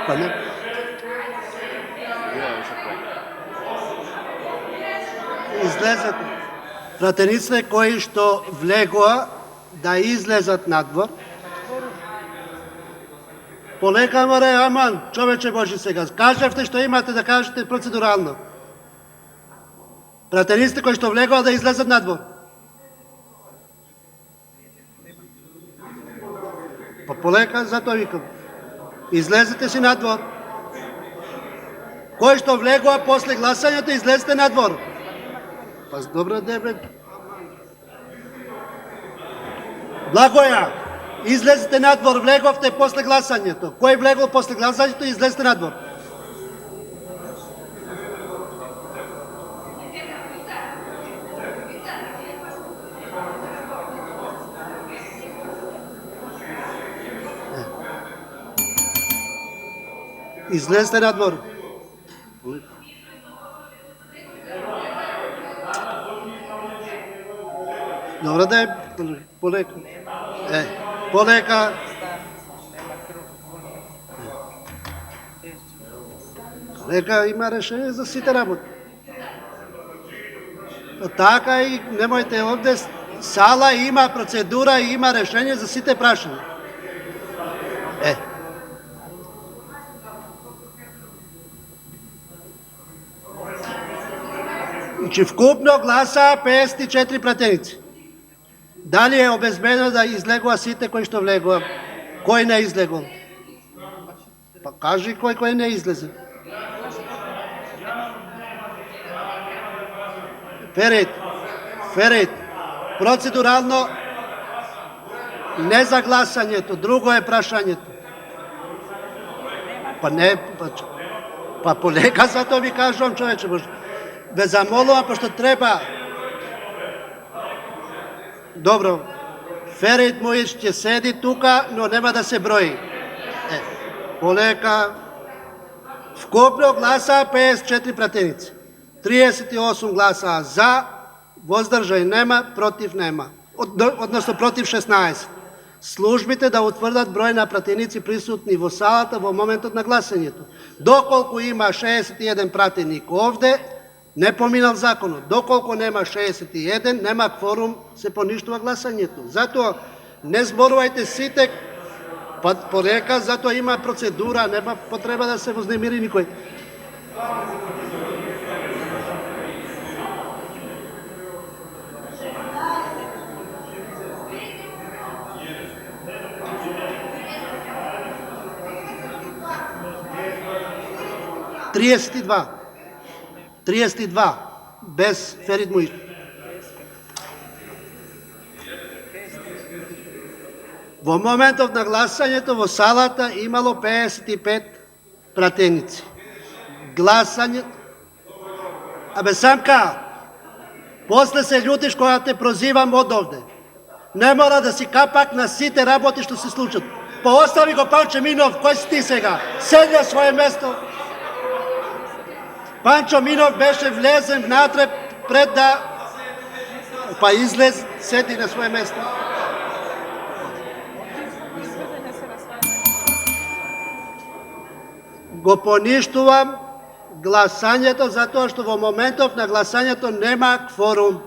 Па не. Излезат пратениците кои што влегоа да излезат надвор. Полека море, аман, човече Божи сега. Кажавте што имате да кажете процедурално. Пратениците кои што влегоа да излезат надвор. Па полека, затоа викам. Излезете си надвор. Кој што влегоа после гласањето, излезете надвор. Па добро дебе. Благоја, излезете надвор, влеговте после гласањето. Кој влегол после гласањето, излезете надвор. Излезете надвор. Добро да е полека. Полека. Полека има решение за сите работи. Така и немојте овде сала има процедура и има решение за сите прашања. Значи вкупно гласа 54 пратеници. Дали е обезбедено да излегува сите кои што влегува? Кој не излегол? Па кажи кој не излезе. Ферит, процедурално не за гласањето, друго е прашањето. Па не, па полека затоа ви кажувам, човече Боже. Ве замолувам, пошто треба. Добро, Ферит Муич ќе седи тука, но нема да се брои. Полека. Вкупно гласа 54 пратеници. 38 гласа за, воздржај нема, против нема. Односно против 16. Службите да утврдат број на пратеници присутни во салата во моментот на гласањето. Доколку има 61 пратеник овде, не поминал законот. Доколку нема 61, нема кворум, се поништува гласањето. Затоа не зборувајте сите порека, затоа има процедура, нема потреба да се вознемири никој. Триесет и два, без Ферит Муич. Во моментот на гласањето во салата имало 55 пратеници. Гласање... Самка, после се љутиш кога те прозивам од овде. Не мора да си капак на сите работи што се случат. Поостави го Панчо Минов, кој си ти сега? Седи на своје место. Панчо Минов беше влезен внатре пред да... Па излез, седи на своје место. Го поништувам гласањето затоа што во моментов на гласањето нема кворум.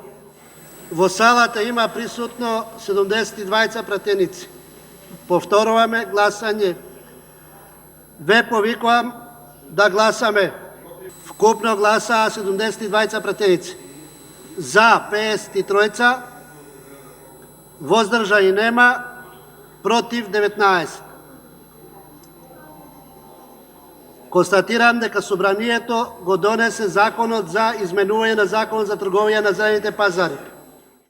Во салата има присутно 72 пратеници. Повторуваме гласање. Ве повикувам да гласаме. Вкупно гласа 72 пратеници. За 53, воздржањи нема, против 19. Констатирам дека собранието го донесе законот за изменување на законот за трговија на зелените пазари.